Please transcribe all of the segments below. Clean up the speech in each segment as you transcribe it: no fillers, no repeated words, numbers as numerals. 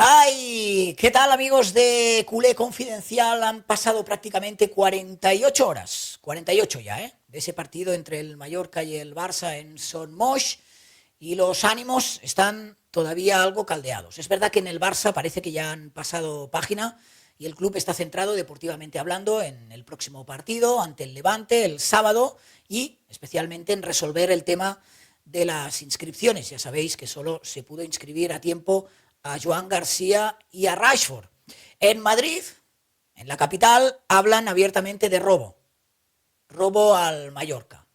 ¡Ay! ¿Qué tal, amigos de Culé Confidencial? Han pasado prácticamente 48 horas, 48 ya, ¿eh? De ese partido entre el Mallorca y el Barça en Son Moix, y los ánimos están todavía algo caldeados. Es verdad que en el Barça parece que ya han pasado página y el club está centrado, deportivamente hablando, en el próximo partido ante el Levante el sábado y especialmente en resolver el tema de las inscripciones. Ya sabéis que solo se pudo inscribir a tiempo a Joan García y a Rashford. En Madrid, en la capital, hablan abiertamente de robo. Robo al Mallorca.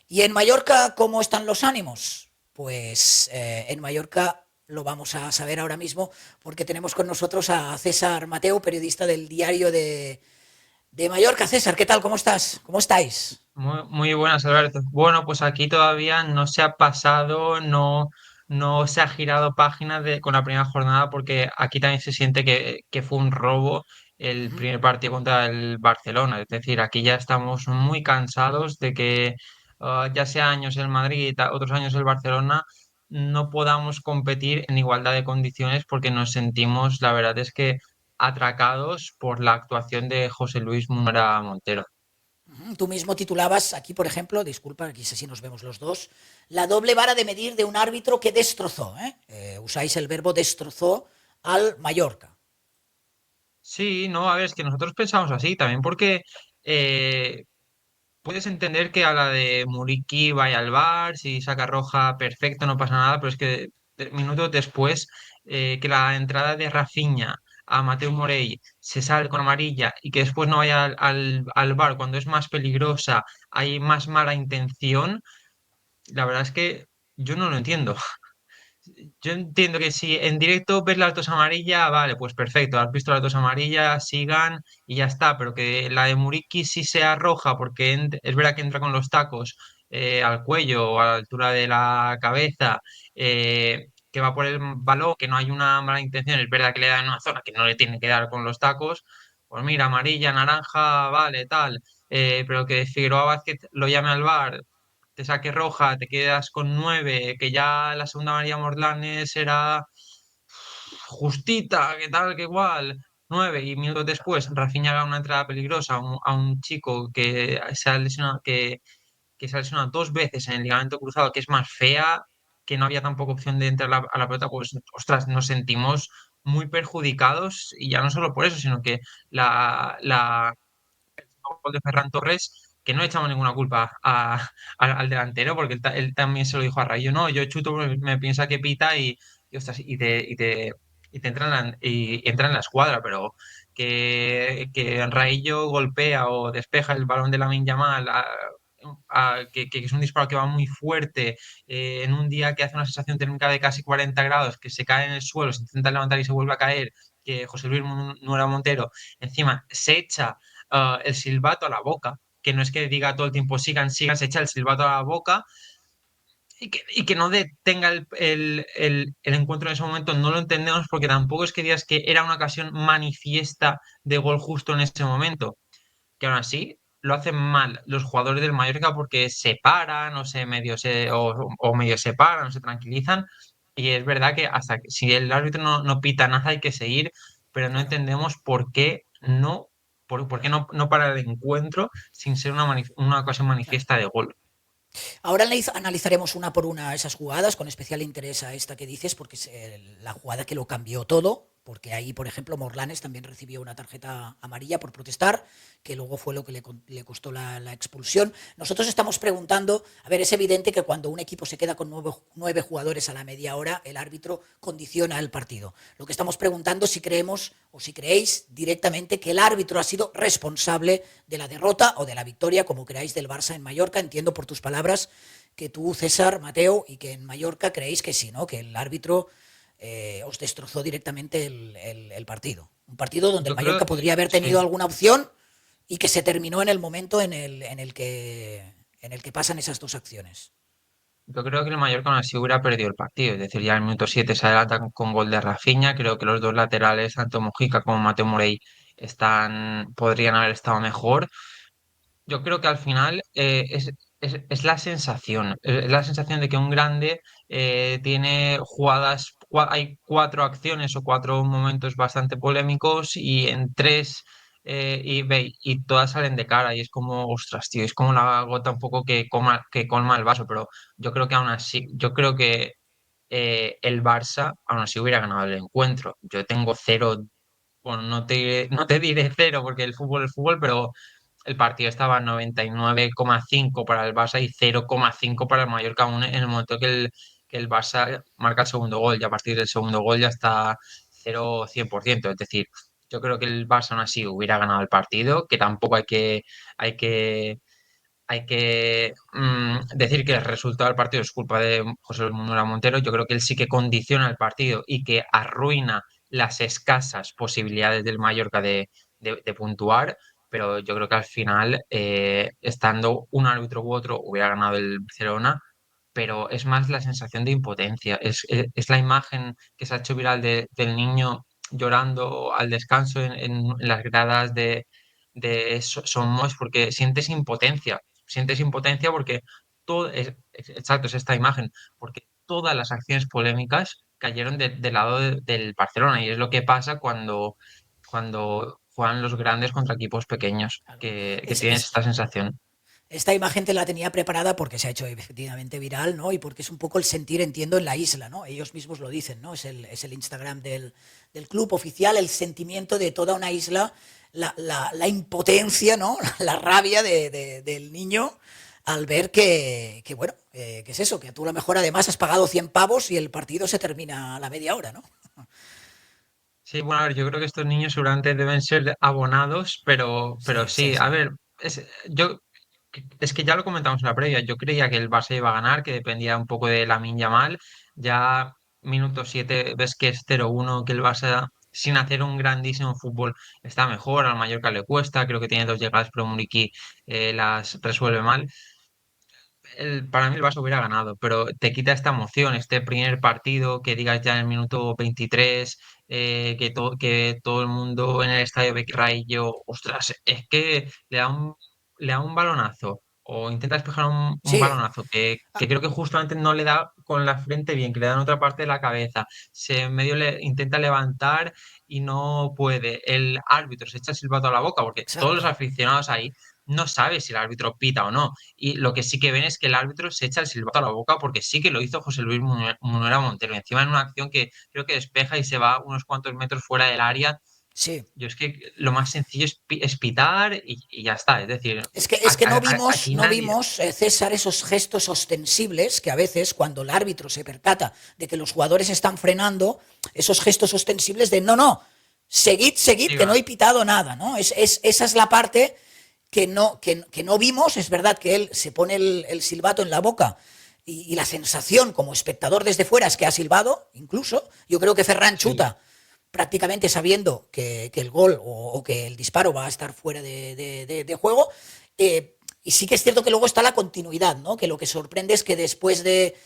¿Y en Mallorca cómo están los ánimos? Pues en Mallorca lo vamos a saber ahora mismo porque tenemos con nosotros a César Mateo, periodista del diario de Mallorca. César, ¿qué tal? ¿Cómo estás? ¿Cómo estáis? Muy buenas, Alberto. Bueno, pues aquí todavía no se ha pasado, no se ha girado páginas con la primera jornada porque aquí también se siente que fue un robo Uh el -huh. primer partido contra el Barcelona. Es decir, aquí ya estamos muy cansados de que ya sea años el Madrid, otros años el Barcelona, no podamos competir en igualdad de condiciones porque nos sentimos, la verdad es que atracados por la actuación de José Luis Mura Montero. Tú mismo titulabas aquí, por ejemplo, disculpa, aquí si nos vemos los dos, la doble vara de medir de un árbitro que destrozó. Usáis el verbo destrozó al Mallorca. Sí, no, a ver, es que nosotros pensamos así también porque eh, puedes entender que a la de Muriqui vaya al bar, si saca roja, perfecto, no pasa nada, pero es que minutos después que la entrada de Rafinha a Mateu Morey se sale con amarilla y que después no vaya al bar cuando es más peligrosa, hay más mala intención, la verdad es que yo no lo entiendo. Yo entiendo que si en directo ves las dos amarillas, vale, pues perfecto, has visto las dos amarillas, sigan y ya está, pero que la de Muriqui sí sea roja, porque es verdad que entra con los tacos al cuello o a la altura de la cabeza, que va por el balón, que no hay una mala intención, es verdad que le da en una zona que no le tiene que dar con los tacos, pues mira, amarilla, naranja, vale, tal, pero que Figueroa Vázquez lo llame al VAR, te saque roja, te quedas con 9, que ya la segunda María Morlanes era justita, que tal, que igual. 9 y minutos después Rafinha haga una entrada peligrosa a un chico que se ha lesionado dos veces en el ligamento cruzado, que es más fea, que no había tampoco opción de entrar a la pelota, pues ostras, nos sentimos muy perjudicados y ya no solo por eso, sino que la gol de Ferran Torres, que no le echamos ninguna culpa al delantero, porque él también se lo dijo a Rayo, no, yo chuto porque me piensa que pita ostras, y te entra en la escuadra, pero que Rayo golpea o despeja el balón de Lamine Yamal, que es un disparo que va muy fuerte, en un día que hace una sensación térmica de casi 40 grados, que se cae en el suelo, se intenta levantar y se vuelve a caer, que José Luis Nuera Montero encima se echa el silbato a la boca, que no es que diga todo el tiempo sigan, sigan, se echa el silbato a la boca y que no detenga el encuentro en ese momento, no lo entendemos porque tampoco es que digas que era una ocasión manifiesta de gol justo en ese momento, que aún así lo hacen mal los jugadores del Mallorca porque se paran o medio se paran o se tranquilizan. Y es verdad que hasta que, si el árbitro no pita nada hay que seguir, pero no Claro. entendemos por qué no para el encuentro sin ser una ocasión Claro. manifiesta de gol. Ahora analizaremos una por una esas jugadas, con especial interés a esta que dices, porque es la jugada que lo cambió todo, porque ahí, por ejemplo, Morlanes también recibió una tarjeta amarilla por protestar, que luego fue lo que le costó la expulsión. Nosotros estamos preguntando, a ver, es evidente que cuando un equipo se queda con nueve jugadores a la media hora, el árbitro condiciona el partido. Lo que estamos preguntando es si creemos o si creéis directamente que el árbitro ha sido responsable de la derrota o de la victoria, como creáis, del Barça en Mallorca. Entiendo por tus palabras que tú, César, Mateo, y que en Mallorca creéis que sí, ¿no? Que el árbitro os destrozó directamente el partido. Un partido donde el Yo creo, Mallorca podría haber tenido sí. alguna opción y que se terminó en el momento en el que pasan esas dos acciones. Yo creo que el Mallorca aún así hubiera perdido el partido. Es decir, ya en el minuto 7 se adelanta con gol de Rafinha. Creo que los dos laterales, tanto Mojica como Mateo Morey, podrían haber estado mejor. Yo creo que al final es la sensación de que un grande tiene jugadas hay cuatro acciones o cuatro momentos bastante polémicos y en tres y todas salen de cara y es como, ostras, tío, es como la gota un poco que colma el vaso, pero yo creo que aún así, yo creo que el Barça aún así hubiera ganado el encuentro. Yo tengo cero, bueno, no te diré cero porque el fútbol es fútbol, pero el partido estaba 99,5 para el Barça y 0,5 para el Mallorca aún en el momento que el Barça marca el segundo gol y a partir del segundo gol ya está 0-100%. Es decir, yo creo que el Barça aún así hubiera ganado el partido, que tampoco hay que decir que el resultado del partido es culpa de José Luis Munuera Montero. Yo creo que él sí que condiciona el partido y que arruina las escasas posibilidades del Mallorca de puntuar, pero yo creo que al final, estando un árbitro u otro, hubiera ganado el Barcelona, pero es más la sensación de impotencia, es la imagen que se ha hecho viral del niño llorando al descanso en las gradas de Somos, porque sientes impotencia porque exacto, es esta imagen, porque todas las acciones polémicas cayeron del lado del Barcelona y es lo que pasa cuando juegan los grandes contra equipos pequeños, Claro. que tienes esta sensación. Esta imagen te la tenía preparada porque se ha hecho efectivamente viral, ¿no? Y porque es un poco el sentir, entiendo, en la isla, ¿no? Ellos mismos lo dicen, ¿no? Es el Instagram del club oficial, el sentimiento de toda una isla, la impotencia, ¿no? La rabia del niño al ver bueno, que es eso, que tú a lo mejor además has pagado 100 pavos y el partido se termina a la media hora, ¿no? Sí, bueno, a ver, yo creo que estos niños seguramente deben ser abonados, pero Sí, sí, sí, a sí. ver, es que ya lo comentamos en la previa, yo creía que el Barça iba a ganar, que dependía un poco de Lamine Yamal, ya minuto 7 ves que es 0-1, que el Barça sin hacer un grandísimo fútbol está mejor, al Mallorca le cuesta, creo que tiene dos llegadas, pero Muriqui las resuelve mal. Para mí el Barça hubiera ganado, pero te quita esta emoción, este primer partido que digas ya en el minuto 23, que todo el mundo en el estadio ve que Rayo, ostras, es que le da un balonazo o intenta despejar un Sí. balonazo que creo que justamente no le da con la frente bien, que le da en otra parte de la cabeza, se medio le intenta levantar y no puede, el árbitro se echa el silbato a la boca porque todos los Exacto. aficionados ahí no saben si el árbitro pita o no y lo que sí que ven es que el árbitro se echa el silbato a la boca porque sí que lo hizo José Luis Munuera Montero. Encima en una acción que creo que despeja y se va unos cuantos metros fuera del área. Sí. Yo es que lo más sencillo es pitar y ya está. Es decir, Es que aquí no nadie. vimos, César, esos gestos ostensibles que a veces cuando el árbitro se percata de que los jugadores están frenando, esos gestos ostensibles de no, no, seguid, seguid, que no Diga, he pitado nada, ¿no? Esa es la parte que no vimos, es verdad que él se pone el silbato en la boca y la sensación como espectador desde fuera es que ha silbado, incluso, yo creo que Ferran sí, chuta prácticamente sabiendo que el gol o que el disparo va a estar fuera de juego. Y sí que es cierto que luego está la continuidad, ¿no? Que lo que sorprende es que después de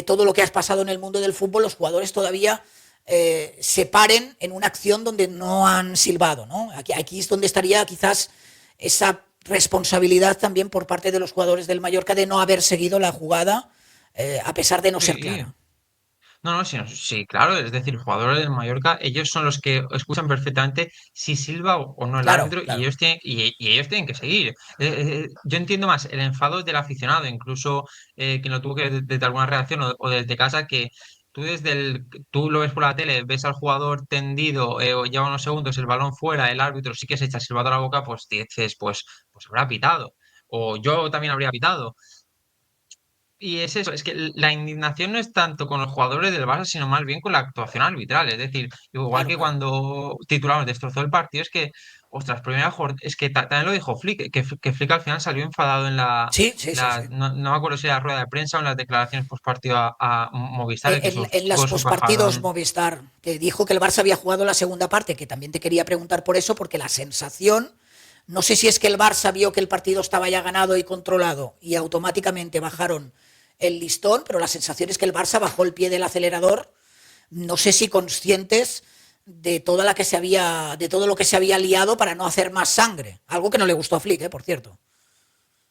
todo lo que has pasado en el mundo del fútbol, los jugadores todavía se paren en una acción donde no han silbado, ¿no? Aquí es donde estaría quizás esa responsabilidad también por parte de los jugadores del Mallorca de no haber seguido la jugada a pesar de no ser sí. clara. No, no, sí, sí, claro, es decir, los jugadores del Mallorca, ellos son los que escuchan perfectamente si silba o no el Claro, árbitro claro. y ellos tienen que seguir. Yo entiendo más el enfado del aficionado, incluso que lo tuvo que ver desde alguna reacción o desde casa, que tú lo ves por la tele, ves al jugador tendido o lleva unos segundos el balón fuera, el árbitro sí que se echa el silbato a la boca, pues dices, pues habrá pitado. O yo también habría pitado. Y es eso, es que la indignación no es tanto con los jugadores del Barça, sino más bien con la actuación arbitral. Es decir, igual Claro, que claro. cuando titularon destrozó el partido, es que, ostras, primera jornada, es que también lo dijo Flick, que Flick al final salió enfadado en Sí, sí, sí, sí. no me acuerdo si era la rueda de prensa o en las declaraciones post partido a Movistar, que sus En las chicos su pospartidos pajarón. Movistar, que dijo que el Barça había jugado la segunda parte, que también te quería preguntar por eso, porque la sensación, no sé si es que el Barça vio que el partido estaba ya ganado y controlado y automáticamente bajaron el listón, pero la sensación es que el Barça bajó el pie del acelerador, no sé si conscientes de toda la que se había, de todo lo que se había liado para no hacer más sangre, algo que no le gustó a Flick, por cierto.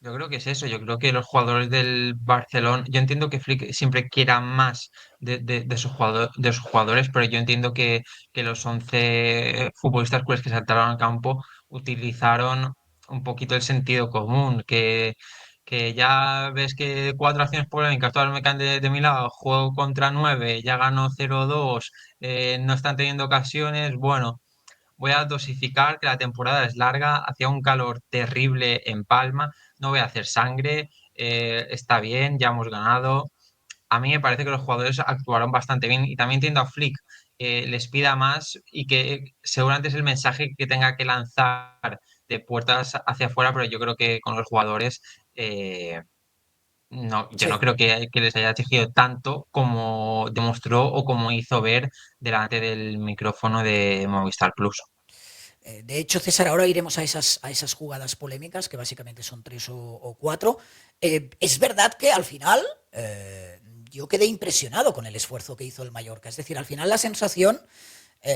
Yo creo que es eso, yo creo que los jugadores del Barcelona, yo entiendo que Flick siempre quiera más de sus jugadores, pero yo entiendo que los 11 futbolistas pues, que saltaron al campo utilizaron un poquito el sentido común, que ya ves que cuatro acciones polémicas, todas me caen de mi lado, juego contra nueve, ya ganó 0-2, no están teniendo ocasiones, bueno, voy a dosificar que la temporada es larga, hacía un calor terrible en Palma, no voy a hacer sangre, está bien, ya hemos ganado. A mí me parece que los jugadores actuaron bastante bien y también entiendo a Flick que les pida más y que seguramente es el mensaje que tenga que lanzar de puertas hacia afuera, pero yo creo que con los jugadores no, yo no Sí. creo que les haya exigido tanto como demostró o como hizo ver delante del micrófono de Movistar Plus. De hecho, César, ahora iremos a esas jugadas polémicas, que básicamente son tres o cuatro. Es verdad que al final yo quedé impresionado con el esfuerzo que hizo el Mallorca. Es decir, al final la sensación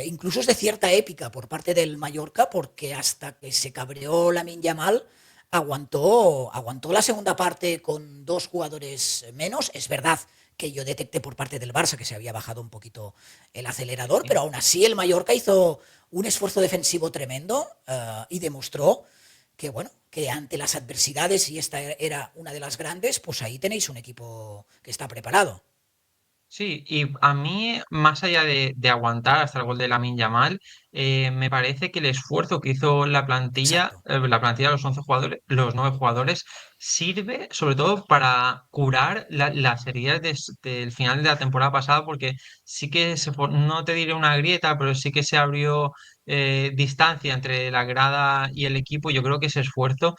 incluso es de cierta épica por parte del Mallorca, porque hasta que se cabreó Lamine Yamal, aguantó la segunda parte con dos jugadores menos. Es verdad que yo detecté por parte del Barça que se había bajado un poquito el acelerador, pero aún así el Mallorca hizo un esfuerzo defensivo tremendo y demostró que, bueno, que ante las adversidades, y esta era una de las grandes, pues ahí tenéis un equipo que está preparado. Sí, y a mí, más allá de aguantar hasta el gol de Lamine Yamal, me parece que el esfuerzo que hizo Exacto. la plantilla de los 11 jugadores, los 9 jugadores, sirve sobre todo para curar las heridas del final de la temporada pasada, porque sí que no te diré una grieta, pero sí que se abrió distancia entre la grada y el equipo. Yo creo que ese esfuerzo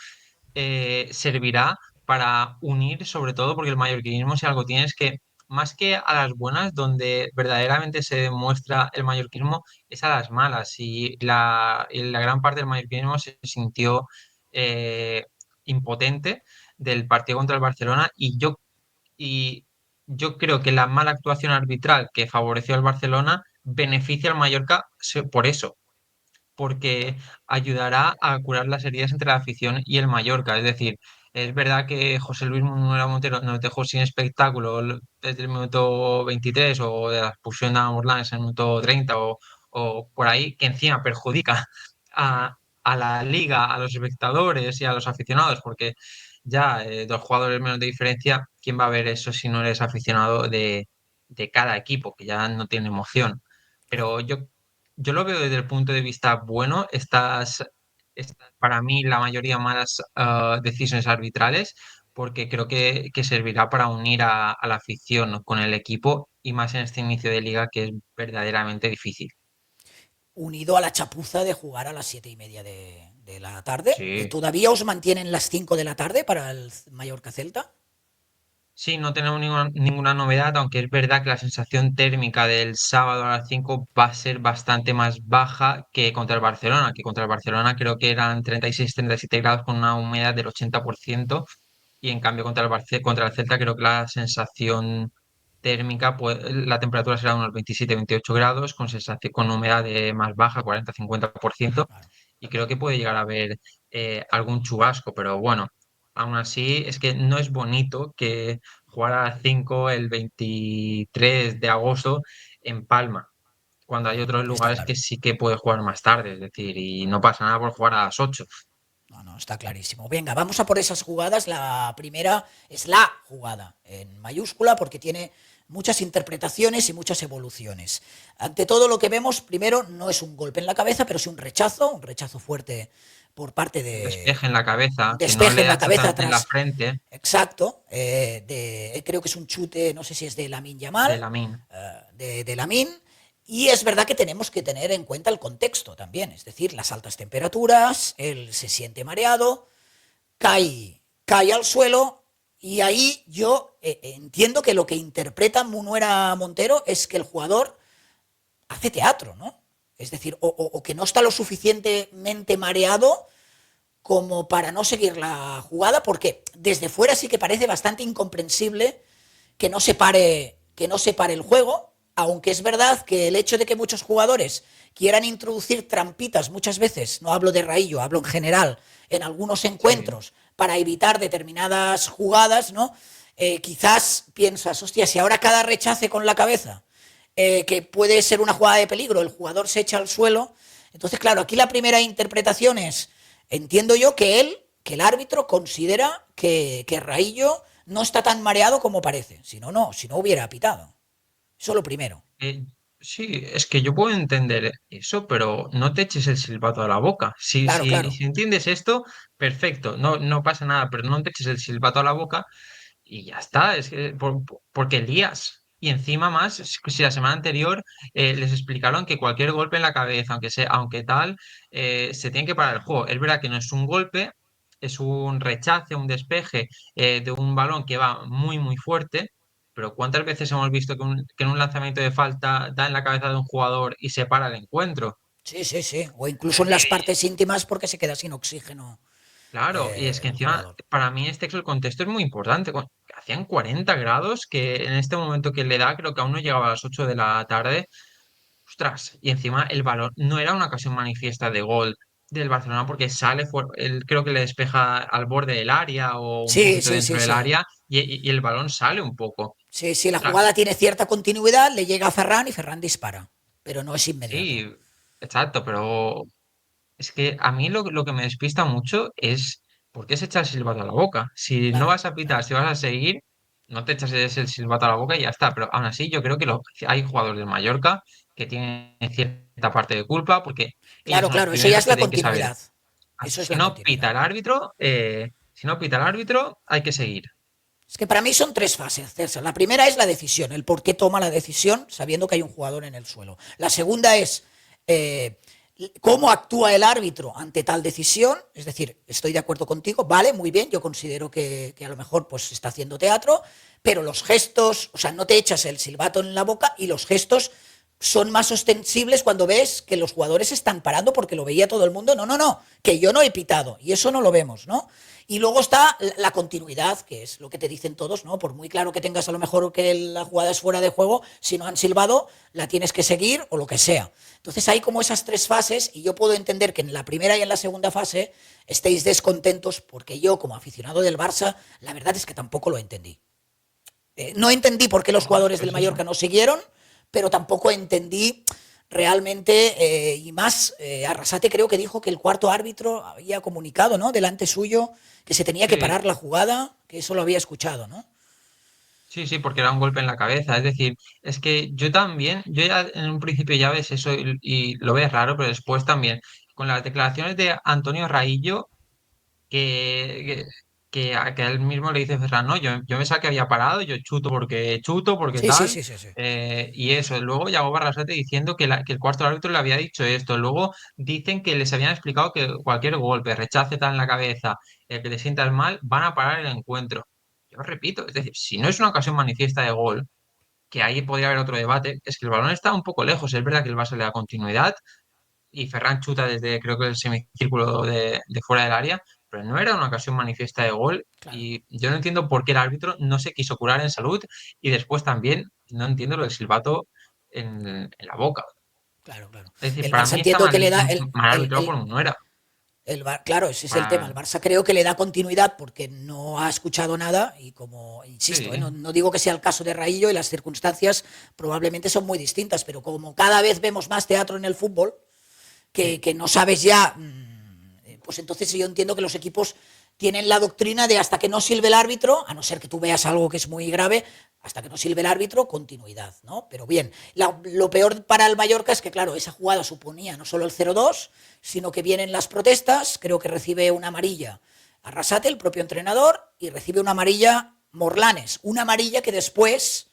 servirá para unir, sobre todo, porque el mallorquinismo, si algo tiene, es que más que a las buenas, donde verdaderamente se demuestra el mallorquinismo, es a las malas. Y la gran parte del mallorquinismo se sintió eh, impotente del partido contra el Barcelona. Y yo creo que la mala actuación arbitral que favoreció al Barcelona beneficia al Mallorca por eso, porque ayudará a curar las heridas entre la afición y el Mallorca. Es decir, es verdad que José Luis Munuera Montero nos dejó sin espectáculo desde el minuto 23 o de la expulsión de Morlanes en el minuto 30 o por ahí, que encima perjudica a la liga, a los espectadores y a los aficionados, porque ya dos jugadores menos de diferencia, ¿quién va a ver eso si no eres aficionado de cada equipo, que ya no tiene emoción? Claro. Pero yo lo veo desde el punto de vista bueno, estas para mí la mayoría malas decisiones arbitrales, porque creo que servirá para unir a la afición con el equipo y más en este inicio de liga que es verdaderamente difícil. Unido a la chapuza de jugar a las 7:30 de la tarde. Sí. ¿Todavía os mantienen las 5 de la tarde para el Mallorca Celta? Sí, no tenemos ninguna novedad, aunque es verdad que la sensación térmica del sábado a las 5 va a ser bastante más baja que contra el Barcelona, que contra el Barcelona creo que eran 36-37 grados con una humedad del 80%, y en cambio contra el Celta creo que la sensación térmica, pues la temperatura será unos 27-28 grados con con humedad de más baja, 40-50%, Claro. y creo que puede llegar a haber algún chubasco, pero bueno, aún así es que no es bonito que jugar a las 5 el 23 de agosto en Palma, cuando hay otros Está lugares claro. que sí que puede jugar más tarde, es decir, y no pasa nada por jugar a las 8. No, no, está clarísimo. Venga, vamos a por esas jugadas. La primera es la jugada en mayúscula porque tiene muchas interpretaciones y muchas evoluciones. Ante todo lo que vemos, primero, no es un golpe en la cabeza, pero sí un rechazo fuerte por parte Un de despeje en la un cabeza, que no despeje le en da la cabeza exactamente en la atrás. frente Exacto, creo que es un chute, no sé si es de Lamin Yamal, de Lamine. de Lamin, y es verdad que tenemos que tener en cuenta el contexto también, es decir, las altas temperaturas, él se siente mareado, cae al suelo, y ahí yo entiendo que lo que interpreta Munuera Montero es que el jugador hace teatro, ¿no? Es decir, o que no está lo suficientemente mareado como para no seguir la jugada, porque desde fuera sí que parece bastante incomprensible que no se pare el juego, aunque es verdad que el hecho de que muchos jugadores quieran introducir trampitas muchas veces, no hablo de Raillo, hablo en general, en algunos Sí. encuentros para evitar determinadas jugadas, ¿no? Quizás piensas, hostia, si ahora cada rechace con la cabeza, que puede ser una jugada de peligro, el jugador se echa al suelo. Entonces, claro, aquí la primera interpretación es, entiendo yo que el árbitro considera que Raillo no está tan mareado como parece, si no hubiera pitado. Eso lo primero. Eh, sí, es que yo puedo entender eso, pero no te eches el silbato a la boca. Si, Claro, si, claro. si entiendes esto, perfecto, no pasa nada, pero no te eches el silbato a la boca y ya está, es que porque lías. Y encima más, si la semana anterior les explicaron que cualquier golpe en la cabeza, aunque sea, aunque tal, se tiene que parar el juego. Es verdad que no es un golpe, es un rechace, un despeje de un balón que va muy, muy fuerte, pero ¿cuántas veces hemos visto que en un lanzamiento de falta da en la cabeza de un jugador y se para el encuentro? Sí, sí, sí. O incluso Es en las que partes íntimas porque se queda sin oxígeno claro, y es que el encima, jugador. para mí el contexto es muy importante. Hacían 40 grados, que en este momento que le da, creo que aún no llegaba a las 8 de la tarde. Ostras, y encima el balón no era una ocasión manifiesta de gol del Barcelona porque sale, él creo que le despeja al borde del área o un Sí, poquito sí, sí, dentro del sí. área y el balón sale un poco. Sí, sí, la jugada Ostras, tiene cierta continuidad, le llega a Ferran y Ferran dispara, pero no es inmediato. sí, exacto, pero es que a mí lo que me despista mucho es por qué se echa el silbato a la boca. Si no Claro, vas a pitar, claro. si vas a seguir, no te echas el silbato a la boca y ya está. Pero aún así, yo creo que hay jugadores del Mallorca que tienen cierta parte de culpa porque ellos Claro, son los claro, eso ya primeros es que la tienen que saber. continuidad. Eso es Si la no pita continuidad. el árbitro, hay que seguir. Es que para mí son tres fases, César. La primera es la decisión, el por qué toma la decisión sabiendo que hay un jugador en el suelo. La segunda es eh, cómo actúa el árbitro ante tal decisión. Es decir, estoy de acuerdo contigo, vale, muy bien, yo considero que a lo mejor pues está haciendo teatro, pero los gestos, o sea, no te echas el silbato en la boca y los gestos son más ostensibles cuando ves que los jugadores están parando porque lo veía todo el mundo. No, no, no, que yo no he pitado y eso no lo vemos, ¿no? Y luego está la continuidad, que es lo que te dicen todos, ¿no? Por muy claro que tengas a lo mejor que la jugada es fuera de juego, si no han silbado, la tienes que seguir o lo que sea. Entonces hay como esas tres fases y yo puedo entender que en la primera y en la segunda fase estéis descontentos porque yo como aficionado del Barça, la verdad es que tampoco lo entendí. No entendí por qué los Bueno, jugadores del pues eso. Mallorca no siguieron, pero tampoco entendí realmente, y más, Arrasate creo que dijo que el cuarto árbitro había comunicado, ¿no? Delante suyo, que se tenía que Sí, parar la jugada, que eso lo había escuchado, ¿no? sí, sí, porque era un golpe en la cabeza. Es decir, es que yo también, yo ya en un principio ya ves eso y lo ves raro, pero después también, con las declaraciones de Antonio Raillo, que, que a él mismo le dice Ferran, no, yo pensaba que había parado, yo chuto, porque Sí, sí, tal, sí, sí, sí. y eso. Luego llegó Barrasate diciendo que el cuarto árbitro le había dicho esto. Luego dicen que les habían explicado que cualquier golpe, rechace tal en la cabeza, que te sientas mal, van a parar el encuentro. Yo repito, es decir, si no es una ocasión manifiesta de gol, que ahí podría haber otro debate, es que el balón está un poco lejos, es verdad que el Barça le da continuidad, y Ferran chuta desde creo que el semicírculo de fuera del área, pero no era una ocasión manifiesta de gol Claro, y yo no entiendo por qué el árbitro no se quiso curar en salud y después también no entiendo lo del silbato en la boca. claro, claro. Es decir, El para Barça mí está entiendo que le da mal arbitrado como no era. claro, ese es el tema. El Para- Barça creo que le da continuidad porque no ha escuchado nada y como, insisto, sí, no digo que sea el caso de Raillo y las circunstancias probablemente son muy distintas, pero como cada vez vemos más teatro en el fútbol, sí. que no sabes ya, pues entonces yo entiendo que los equipos tienen la doctrina de hasta que no silbe el árbitro, a no ser que tú veas algo que es muy grave, hasta que no silbe el árbitro, continuidad, ¿no? Pero bien, lo peor para el Mallorca es que, claro, esa jugada suponía no solo el 0-2, sino que vienen las protestas, creo que recibe una amarilla Arrasate, el propio entrenador, y recibe una amarilla Morlanes, una amarilla que después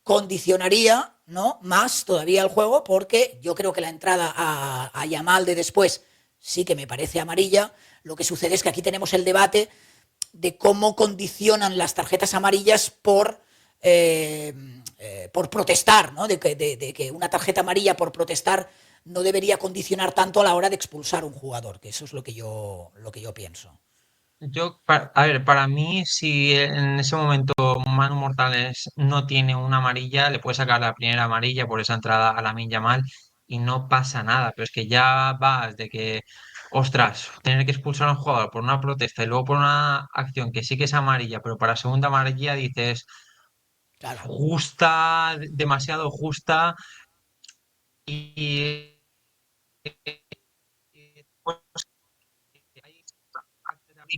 condicionaría, ¿no?, más todavía el juego, porque yo creo que la entrada a Yamal de después sí que me parece amarilla. Lo que sucede es que aquí tenemos el debate de cómo condicionan las tarjetas amarillas por protestar, ¿no? De que una tarjeta amarilla por protestar no debería condicionar tanto a la hora de expulsar un jugador, que eso es lo que yo pienso. A ver, para mí, si en ese momento Manu Mortales no tiene una amarilla, le puede sacar la primera amarilla por esa entrada a Lamine Yamal y no pasa nada, pero es que ya vas de que, ostras, tener que expulsar a un jugador por una protesta y luego por una acción que sí que es amarilla, pero para segunda amarilla dices Claro, justa, demasiado justa y, pues, hay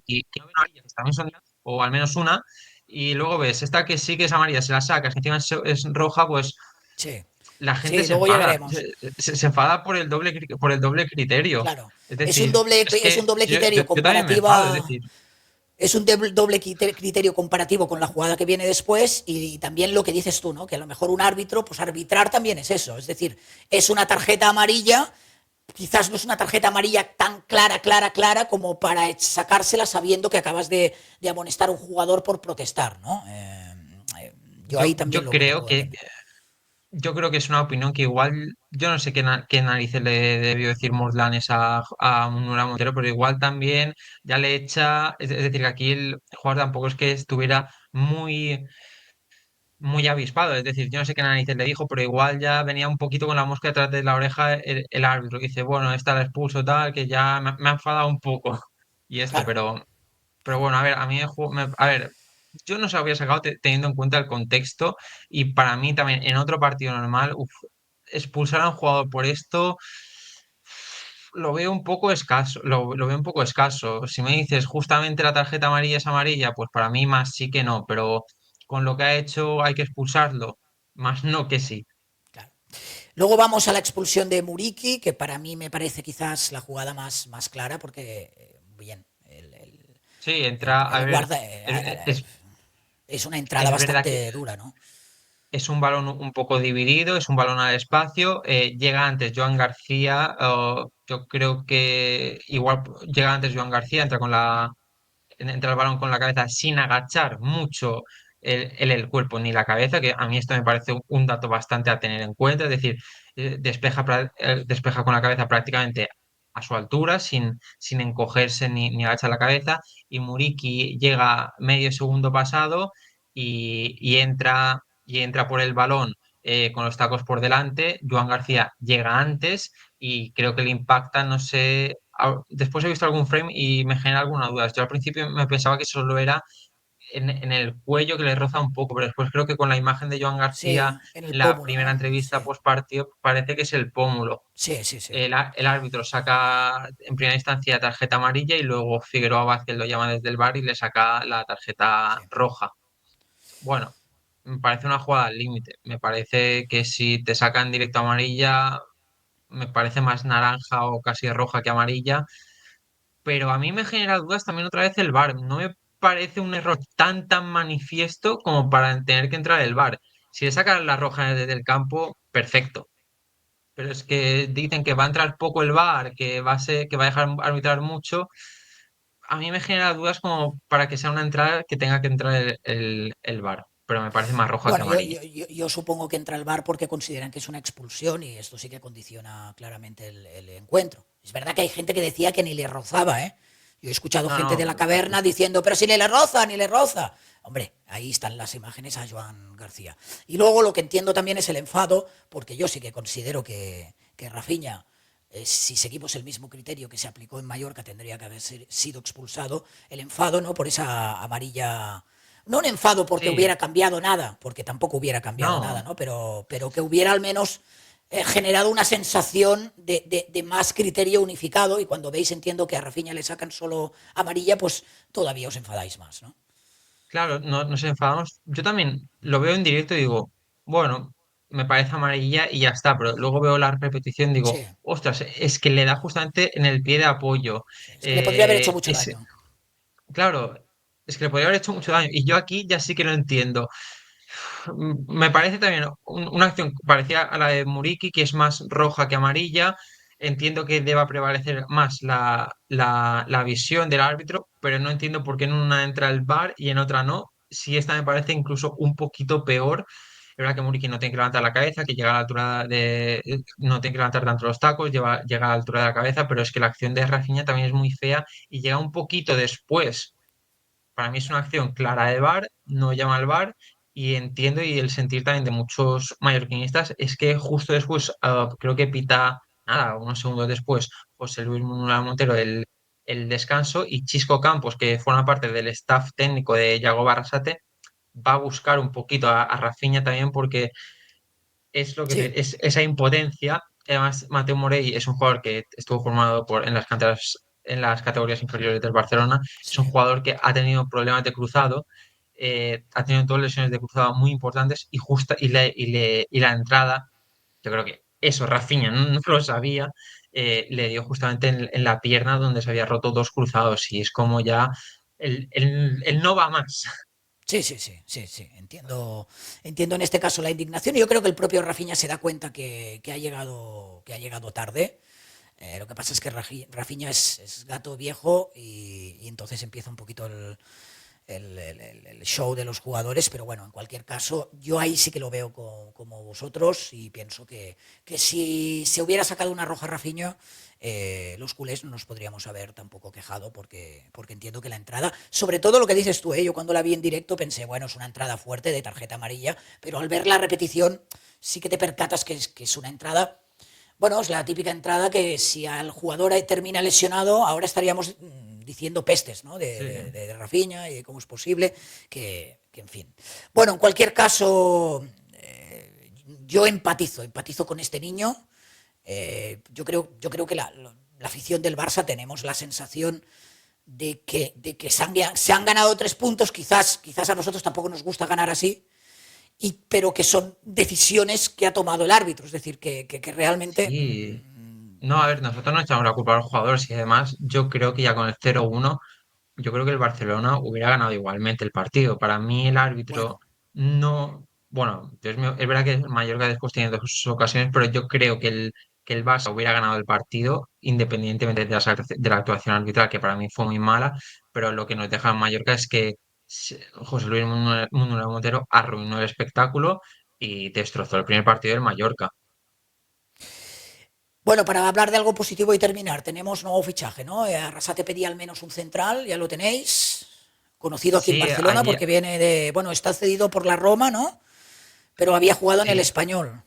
que no ven amarillas, que también son o al menos una, y luego ves esta que sí que es amarilla, se la sacas, que encima es roja, pues sí. la gente Sí, se luego ya enfada, veremos. se enfada por el doble, por el doble criterio. Claro. Es decir, es Es un que doble criterio yo también me enfado, es comparativa. decir, Es un doble criterio comparativo con la jugada que viene después y también lo que dices tú, ¿no? Que a lo mejor un árbitro, pues arbitrar también es eso. Es decir, es una tarjeta amarilla, quizás no es una tarjeta amarilla tan clara, clara, clara como para sacársela sabiendo que acabas de amonestar a un jugador por protestar, ¿no? Yo ahí también lo yo creo puedo que entender. yo creo que es una opinión que igual, yo no sé qué narices le debió decir Morlanes a Nuala Montero, pero igual también ya le echa, es decir, que aquí el jugador tampoco es que estuviera muy avispado, es decir, yo no sé qué narices le dijo, pero igual ya venía un poquito con la mosca detrás de la oreja el árbitro, que dice, bueno, esta la expulso tal, que ya me ha enfadado un poco y esto, Claro, pero claro. bueno, a ver, a mí a ver, yo no se lo había sacado teniendo en cuenta el contexto y para mí también en otro partido normal, uf, expulsar a un jugador por esto lo veo un poco escaso, lo veo un poco escaso. Si me dices justamente la tarjeta amarilla es amarilla, pues para mí más sí que no, pero con lo que ha hecho hay que expulsarlo, más no que sí. Claro. Luego vamos a la expulsión de Muriki, que para mí me parece quizás la jugada más clara, porque, bien, Sí, entra, a el ver, guarda es una entrada es verdad que bastante dura, ¿no? es un balón un poco dividido, es un balón al espacio. Llega antes Joan García, yo creo que igual llega antes Joan García, entra el balón con la cabeza sin agachar mucho el cuerpo ni la cabeza, que a mí esto me parece un dato bastante a tener en cuenta, es decir, despeja con la cabeza prácticamente a su altura, sin encogerse ni agachar la cabeza, y Muriqui llega medio segundo pasado y entra por el balón con los tacos por delante. Joan García llega antes y creo que le impacta, no sé, después he visto algún frame y me genera alguna duda. Yo al principio me pensaba que solo era en el cuello que le roza un poco, pero después creo que con la imagen de Joan García Sí, en el en la pómulo, primera ¿no? entrevista Sí, post partido parece que es el pómulo. sí, sí, sí. El árbitro saca en primera instancia tarjeta amarilla y luego Figueroa Vázquez lo llama desde el bar y le saca la tarjeta Sí. roja. Bueno, me parece una jugada al límite. Me parece que si te sacan directo amarilla, me parece más naranja o casi roja que amarilla, pero a mí me genera dudas también otra vez el VAR. No me parece un error tan manifiesto como para tener que entrar el VAR. Si le sacan la roja desde el campo, perfecto. Pero es que dicen que va a entrar poco el VAR, que va a dejar arbitrar mucho. A mí me genera dudas como para que sea una entrada que tenga que entrar el VAR. Pero me parece más roja que Bueno, amarilla. yo supongo que entra el VAR porque consideran que es una expulsión y esto sí que condiciona claramente el encuentro. Es verdad que hay gente que decía que ni le rozaba, ¿eh? Yo he escuchado No, gente de la no, caverna diciendo, pero si ni le roza, ni le roza. Hombre, ahí están las imágenes a Joan García. Y luego lo que entiendo también es el enfado, porque yo sí que considero que Rafinha, si seguimos el mismo criterio que se aplicó en Mallorca, tendría que haber sido expulsado. El enfado, ¿no? Por esa amarilla, no un enfado porque sí, hubiera cambiado nada, porque tampoco hubiera cambiado nada, no. ¿no? Pero que hubiera al menos generado una sensación de más criterio unificado y cuando veis entiendo que a Rafinha le sacan solo amarilla, pues todavía os enfadáis más, ¿no? Claro, no, nos enfadamos. Yo también lo veo en directo y digo, bueno, me parece amarilla y ya está, pero luego veo la repetición y digo, Sí, ostras, es que le da justamente en el pie de apoyo. sí. Es que le podría haber hecho Eh, mucho es, daño. claro, es que le podría haber hecho mucho daño. Y yo aquí ya sí que lo entiendo. Me parece también una acción parecida a la de Muriqui, que es más roja que amarilla. Entiendo que deba prevalecer más la visión del árbitro, pero no entiendo por qué en una entra el VAR y en otra no. Si esta me parece incluso un poquito peor. Es verdad que Muriqui no tiene que levantar la cabeza, que llega a la altura no tiene que levantar tanto los tacos, llega a la altura de la cabeza, pero es que la acción de Rafinha también es muy fea y llega un poquito después. para mí es una acción clara de VAR, no llama al VAR y entiendo y el sentir también de muchos mallorquinistas es que justo después, creo que pita, nada, unos segundos después, José Luis Munuera Montero el descanso y Chisco Campos, que forma parte del staff técnico de Yago Barrasate, va a buscar un poquito a Rafinha también porque es lo que Sí, es esa impotencia. Además, Mateo Morey es un jugador que estuvo formado en las canteras, en las categorías inferiores del Barcelona. Es un sí. jugador que ha tenido problemas de cruzado, ha tenido dos lesiones de cruzado muy importantes y justa y la entrada, yo creo que eso Rafinha no lo sabía, le dio justamente en la pierna donde se había roto dos cruzados y es como ya el no va más. Sí, sí, sí, sí, sí. Entiendo en este caso la indignación y yo creo que el propio Rafinha se da cuenta que ha llegado tarde. Lo que pasa es que Rafinha es gato viejo y entonces empieza un poquito el show de los jugadores, pero bueno, en cualquier caso, yo ahí sí que lo veo como vosotros y pienso que si se hubiera sacado una roja Rafinha, los culés no nos podríamos haber tampoco quejado porque entiendo que la entrada, sobre todo lo que dices tú, yo cuando la vi en directo pensé, bueno, es una entrada fuerte de tarjeta amarilla, pero al ver la repetición sí que te percatas que es una entrada. Bueno, es la típica entrada que si al jugador termina lesionado, ahora estaríamos diciendo pestes, ¿no? Sí, De Rafinha y de cómo es posible que, en fin. Bueno, en cualquier caso, yo empatizo con este niño. Yo creo que la afición del Barça tenemos la sensación de que se han ganado 3 puntos, quizás a nosotros tampoco nos gusta ganar así, pero que son decisiones que ha tomado el árbitro, es decir, que realmente sí. No, a ver, nosotros no echamos la culpa a los jugadores y además yo creo que ya con el 0-1 yo creo que el Barcelona hubiera ganado igualmente el partido. Para mí el árbitro bueno, no, bueno, Dios mío, es verdad que el Mallorca después tiene dos ocasiones, pero yo creo que el Barça hubiera ganado el partido independientemente de la actuación arbitral, que para mí fue muy mala, pero lo que nos deja en Mallorca es que José Luis Munuera Montero arruinó el espectáculo y destrozó el primer partido del Mallorca. bueno, para hablar de algo positivo y terminar, tenemos nuevo fichaje, ¿no? Arrasate pedía al menos un central, ya lo tenéis, conocido aquí en Sí, Barcelona ayer, porque viene bueno, está cedido por la Roma, ¿no? Pero había jugado en el sí. Español.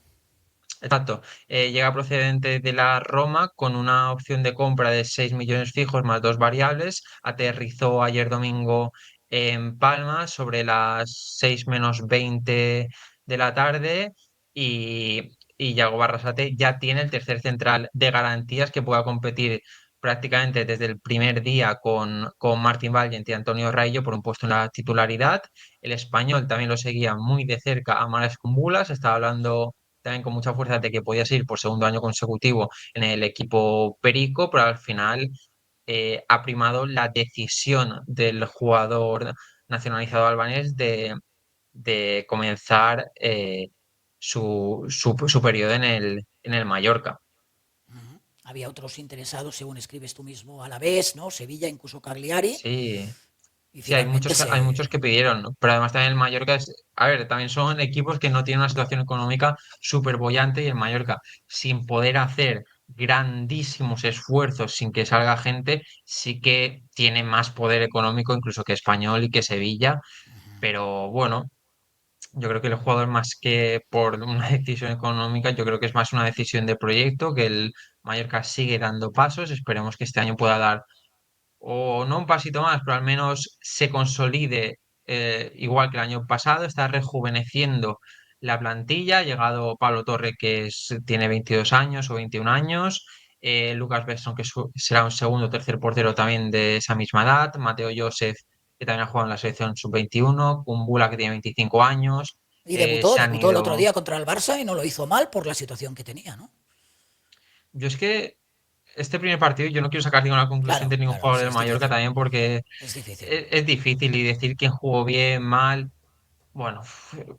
Exacto. Llega procedente de la Roma con una opción de compra de 6 millones fijos más dos variables. Aterrizó ayer domingo en Palma sobre las 6 menos 20 de la tarde y Yago Barrasate ya tiene el tercer central de garantías que pueda competir prácticamente desde el primer día con Martín Valiente y Antonio Raillo por un puesto en la titularidad. El español también lo seguía muy de cerca a Mares Cumbulas, estaba hablando también con mucha fuerza de que podía seguir por segundo año consecutivo en el equipo Perico, pero al final ha primado la decisión del jugador nacionalizado albanés de comenzar su periodo en el Mallorca. Uh-huh. Había otros interesados, según escribes tú mismo, a la vez, ¿no? Sevilla, incluso Cagliari, Sí, y sí, hay finalmente muchos, hay muchos se... que pidieron, ¿no? Pero además también el Mallorca a ver, también son equipos que no tienen una situación económica súper bollante y el Mallorca, sin poder hacer grandísimos esfuerzos sin que salga gente, sí que tiene más poder económico incluso que Español y que Sevilla, pero bueno, yo creo que el jugador más que por una decisión económica, yo creo que es más una decisión de proyecto, que el Mallorca sigue dando pasos, esperemos que este año pueda dar o no un pasito más, pero al menos se consolide igual que el año pasado, está rejuveneciendo la plantilla, ha llegado Pablo Torre tiene 22 años o 21 años, Lucas Besson que será un segundo o tercer portero también de esa misma edad, Mateo Joseph que también ha jugado en la selección sub-21, Kumbula que tiene 25 años, Y debutó, se han debutó el otro ido... día contra el Barça y no lo hizo mal por la situación que tenía, ¿no? Yo es que este primer partido yo no quiero sacar ninguna conclusión Claro, de ningún claro, jugador sí, del es Mallorca difícil. también porque Es difícil. es difícil y decir quién jugó bien, mal. Bueno,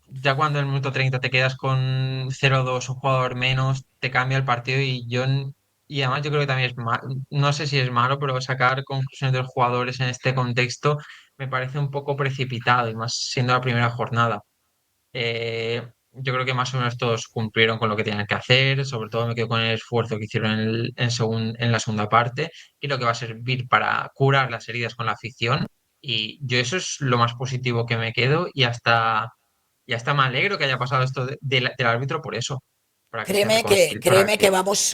ya cuando en el minuto 30 te quedas con 0-2, un jugador menos, te cambia el partido y además yo creo que también no sé si es malo, pero sacar conclusiones de los jugadores en este contexto me parece un poco precipitado y más siendo la primera jornada. Yo creo que más o menos todos cumplieron con lo que tenían que hacer, sobre todo me quedo con el esfuerzo que hicieron en la segunda parte y lo que va a servir para curar las heridas con la afición. Y yo eso es lo más positivo que me quedo y hasta me alegro que haya pasado esto del árbitro por eso, para que se reconcilie, para Créeme que,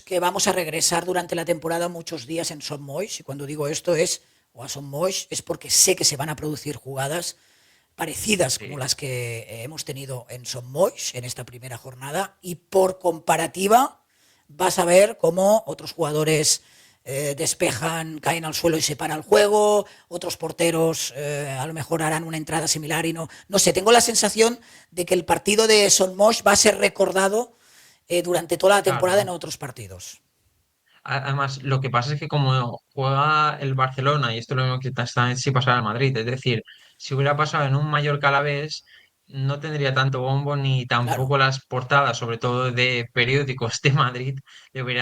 que vamos a regresar durante la temporada muchos días en Son Moix. Y cuando digo esto es, o a Son Moix, es porque sé que se van a producir jugadas parecidas como sí, las que hemos tenido en Son Moix en esta primera jornada. Y por comparativa, vas a ver cómo otros jugadores despejan, caen al suelo y se para el juego, otros porteros a lo mejor harán una entrada similar y no. No sé, tengo la sensación de que el partido de Son Moix va a ser recordado durante toda la temporada en claro. otros partidos. Además, lo que pasa es que como juega el Barcelona, y esto es lo mismo que también si pasara al Madrid, es decir, si hubiera pasado en un Mallorca Alavés, no tendría tanto bombo ni Claro, tampoco las portadas, sobre todo de periódicos de Madrid,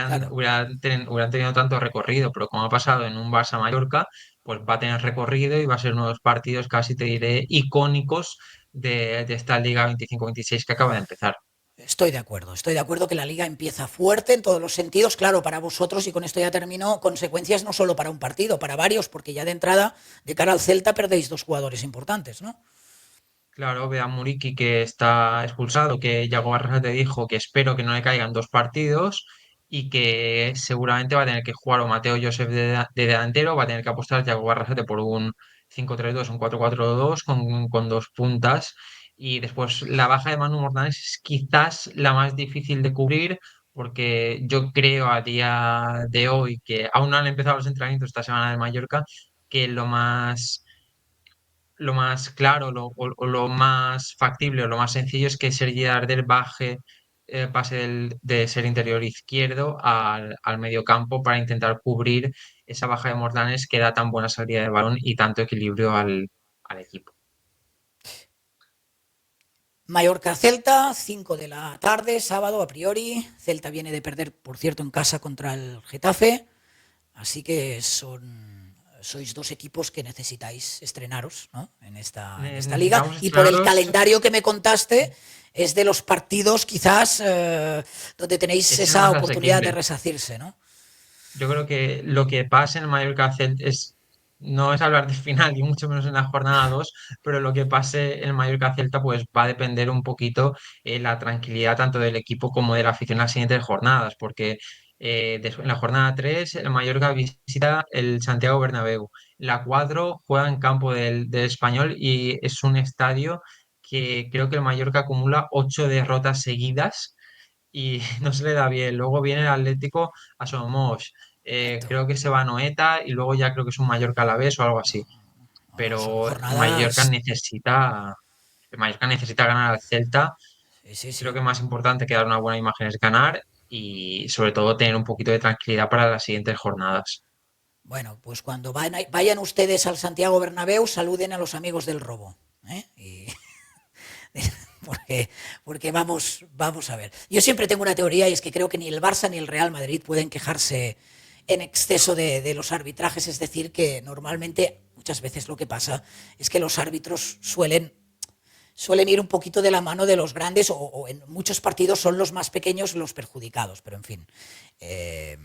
claro. hubieran tenido tanto recorrido, pero como ha pasado en un Barça Mallorca, pues va a tener recorrido y va a ser unos partidos casi te diré icónicos de esta Liga 25-26 que acaba de empezar. Estoy de acuerdo que la liga empieza fuerte en todos los sentidos, claro, para vosotros, y con esto ya termino, consecuencias no solo para un partido, para varios, porque ya de entrada, de cara al Celta, perdéis dos jugadores importantes, ¿no? Claro, ve a Muriqui que está expulsado, que Yago Barra te dijo que espero que no le caigan dos partidos y que seguramente va a tener que jugar o Mateo Josep de delantero, va a tener que apostar Yago Barrasate por un 5-3-2, un 4-4-2 con dos puntas. Y después la baja de Manu Mordanes es quizás la más difícil de cubrir porque yo creo a día de hoy que aún no han empezado los entrenamientos esta semana de Mallorca, que lo más claro o lo más factible o lo más sencillo es que Sergi Darder baje, pase de ser interior izquierdo al medio campo para intentar cubrir esa baja de Mordanes que da tan buena salida de balón y tanto equilibrio al equipo. Mallorca-Celta, 5 de la tarde, sábado a priori. Celta viene de perder, por cierto, en casa contra el Getafe. Así que sois dos equipos que necesitáis estrenaros, ¿no? En esta liga. Necesitamos Y por el estrenaros. calendario que me contaste, es de los partidos quizás donde tenéis Es el esa más oportunidad de asequible. resacirse, ¿no? Yo creo que lo que pasa en el Mallorca es, no es hablar del final y mucho menos en la jornada 2, pero lo que pase en el Mallorca Celta pues va a depender un poquito la tranquilidad tanto del equipo como de la afición en las siguientes jornadas, porque en la jornada 3 el Mallorca visita el Santiago Bernabéu, la 4 juega en campo del Español y es un estadio que creo que el Mallorca acumula 8 derrotas seguidas y no se le da bien. Luego viene el Atlético a Somos, Exacto. creo que se va a Noeta y luego ya creo que es un Mallorca Alavés o algo así. No, no, son Pero jornadas. El Mallorca necesita ganar al Celta. Sí, sí, Creo sí. que más importante que dar una buena imagen es ganar y sobre todo tener un poquito de tranquilidad para las siguientes jornadas. Bueno, pues cuando vayan ustedes al Santiago Bernabéu, saluden a los amigos del robo. ¿Eh? Porque, porque vamos a ver. Yo siempre tengo una teoría y es que creo que ni el Barça ni el Real Madrid pueden quejarse en exceso de los arbitrajes. Es decir, que normalmente, muchas veces lo que pasa es que los árbitros suelen ir un poquito de la mano de los grandes o en muchos partidos son los más pequeños los perjudicados. Pero en fin, eh,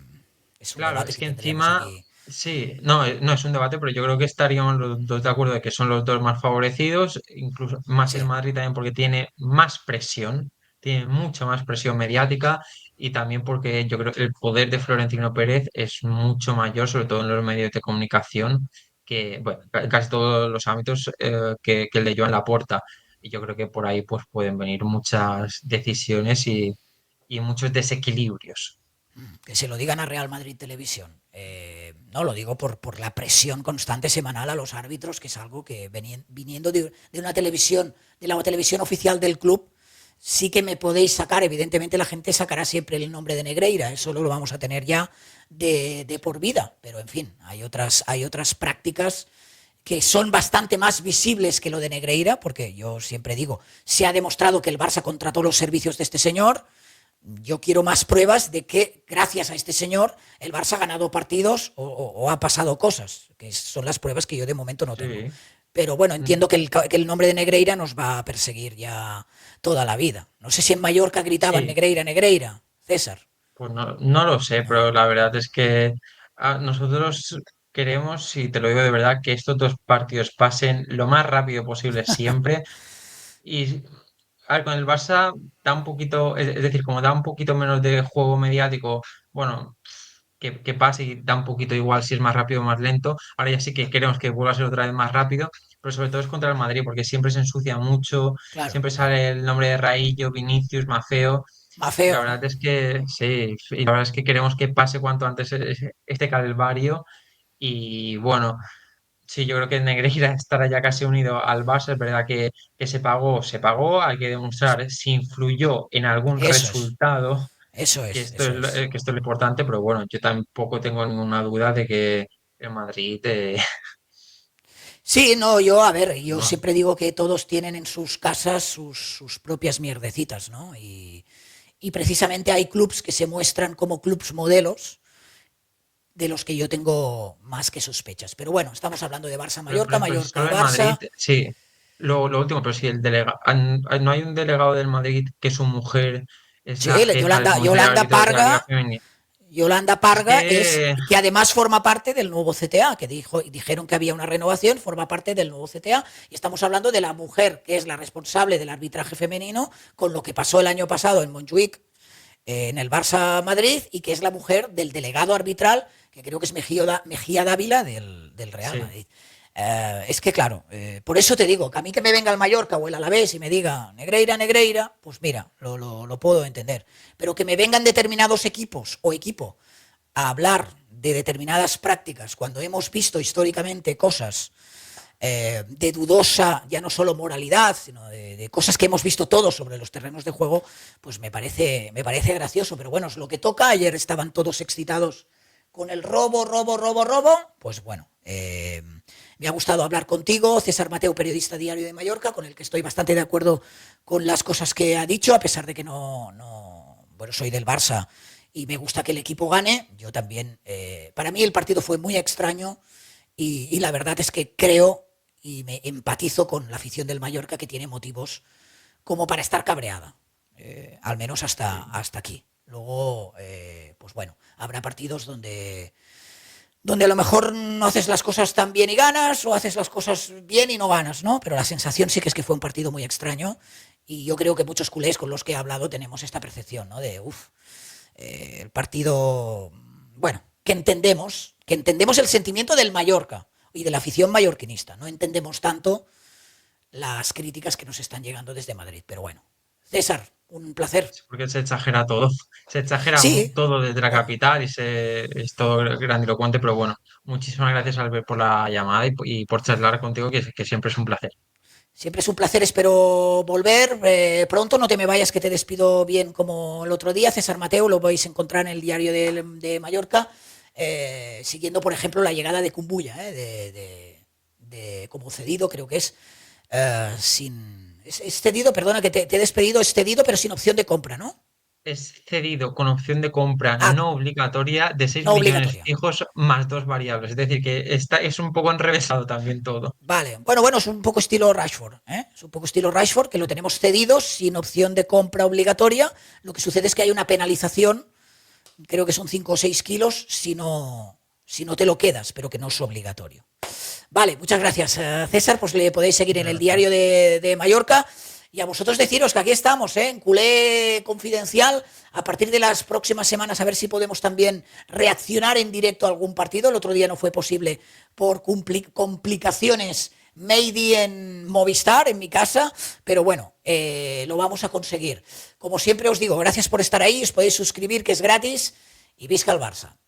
es un Claro, debate es que que tendríamos encima, aquí. sí, no, no es un debate, pero yo creo que estaríamos los dos de acuerdo de que son los dos más favorecidos, incluso más el Sí. Madrid también porque tiene más presión, tiene mucha más presión mediática y también porque yo creo que el poder de Florentino Pérez es mucho mayor, sobre todo en los medios de comunicación, que, bueno, casi todos los ámbitos que el de Joan Laporta. Y yo creo que por ahí pues pueden venir muchas decisiones y muchos desequilibrios. Que se lo digan a Real Madrid Televisión. No lo digo por la presión constante semanal a los árbitros, que es algo que viniendo de una televisión, de la televisión oficial del club, sí que me podéis sacar. Evidentemente la gente sacará siempre el nombre de Negreira, eso lo vamos a tener ya de por vida. Pero en fin, hay otras prácticas que son bastante más visibles que lo de Negreira, porque yo siempre digo, se ha demostrado que el Barça contrató los servicios de este señor. Yo quiero más pruebas de que gracias a este señor el Barça ha ganado partidos o ha pasado cosas, que son las pruebas que yo de momento no tengo. Sí. Pero bueno, Mm. entiendo que el nombre de Negreira nos va a perseguir ya toda la vida. No sé si en Mallorca gritaban Sí, Negreira, Negreira, César. pues no, no lo sé, No. pero la verdad es que nosotros queremos, y te lo digo de verdad, que estos dos partidos pasen lo más rápido posible siempre. Y a ver, con el Barça da un poquito, es decir, como da un poquito menos de juego mediático, bueno, que pase y da un poquito igual si es más rápido o más lento. Ahora ya sí que queremos que vuelva a ser otra vez más rápido, pero sobre todo es contra el Madrid, porque siempre se ensucia mucho, Claro, siempre claro. sale el nombre de Raillo, Vinicius, Mafeo. Más Y la feo, verdad ¿no? es que sí, y la verdad es que queremos que pase cuanto antes este calvario. Y bueno, sí, yo creo que Negreira estará ya casi unido al Barça. Es verdad que se pagó, hay que demostrar si influyó en algún Eso es, resultado, eso que es, esto eso es es. que esto es lo importante, pero bueno, yo tampoco tengo ninguna duda de que el Madrid Sí, no, yo, a ver, yo no, siempre digo que todos tienen en sus casas sus propias mierdecitas, ¿no? Y precisamente hay clubs que se muestran como clubs modelos de los que yo tengo más que sospechas. Pero bueno, estamos hablando de Barça-Mallorca, pero si solo el Madrid, Mallorca-Barça. sí. Lo último, pero si el delegado, no hay un delegado del Madrid que su mujer es Sí, la jefa del comité de Yolanda árbitros de la Liga Parga. Femenina. Yolanda Es Parga es que que además forma parte del nuevo CTA, que dijeron que había una renovación, forma parte del nuevo CTA, y estamos hablando de la mujer que es la responsable del arbitraje femenino, con lo que pasó el año pasado en Montjuic, en el Barça Madrid, y que es la mujer del delegado arbitral, que creo que es Mejía Dávila del Real sí. Madrid. Es que claro, por eso te digo, que a mí que me venga el Mallorca o el Alavés y me diga Negreira, Negreira, pues mira, lo puedo entender. Pero que me vengan determinados equipos o equipo a hablar de determinadas prácticas cuando hemos visto históricamente cosas de dudosa, ya no solo moralidad, sino de cosas que hemos visto todos sobre los terrenos de juego, pues me parece gracioso. Pero bueno, es lo que toca. Ayer estaban todos excitados con el robo. Pues bueno, me ha gustado hablar contigo, César Mateo, periodista diario de Mallorca, con el que estoy bastante de acuerdo con las cosas que ha dicho, a pesar de que bueno, soy del Barça y me gusta que el equipo gane. Yo también, para mí el partido fue muy extraño y la verdad es que creo y me empatizo con la afición del Mallorca, que tiene motivos como para estar cabreada, al menos hasta aquí. Luego, pues bueno, habrá partidos donde a lo mejor no haces las cosas tan bien y ganas, o haces las cosas bien y no ganas, ¿no? Pero la sensación sí que es que fue un partido muy extraño, y yo creo que muchos culés con los que he hablado tenemos esta percepción, ¿no? De, el partido, bueno, que entendemos el sentimiento del Mallorca y de la afición mallorquinista. No entendemos tanto las críticas que nos están llegando desde Madrid. Pero bueno, César, un placer. Sí, porque se exagera todo, se exagera Sí, todo desde la bueno, capital es todo grandilocuente, pero bueno, muchísimas gracias Albert por la llamada y por charlar contigo, que siempre es un placer. siempre es un placer, espero volver pronto, no te me vayas, que te despido bien como el otro día. César Mateo lo vais a encontrar en el diario de Mallorca, siguiendo, por ejemplo, la llegada de Kumbuya, como cedido, creo que es, es cedido, perdona que te he despedido, es cedido, pero sin opción de compra, ¿no? Es cedido con opción de compra Ah, no obligatoria de 6 no millones obligatoria. fijos más dos variables, es decir, que es un poco enrevesado también todo. Vale, bueno, es un poco estilo Rashford, ¿eh? Es un poco estilo Rashford, que lo tenemos cedido sin opción de compra obligatoria. Lo que sucede es que hay una penalización, creo que son 5 o 6 kilos, si no te lo quedas, pero que no es obligatorio. Vale, muchas gracias, César. Pues le podéis seguir en Muchas el gracias. diario de Mallorca. Y a vosotros deciros que aquí estamos, en Culé Confidencial, a partir de las próximas semanas, a ver si podemos también reaccionar en directo a algún partido. El otro día no fue posible por complicaciones Maybe en Movistar, en mi casa, pero bueno, lo vamos a conseguir. Como siempre os digo, gracias por estar ahí, os podéis suscribir, que es gratis, y visca el Barça.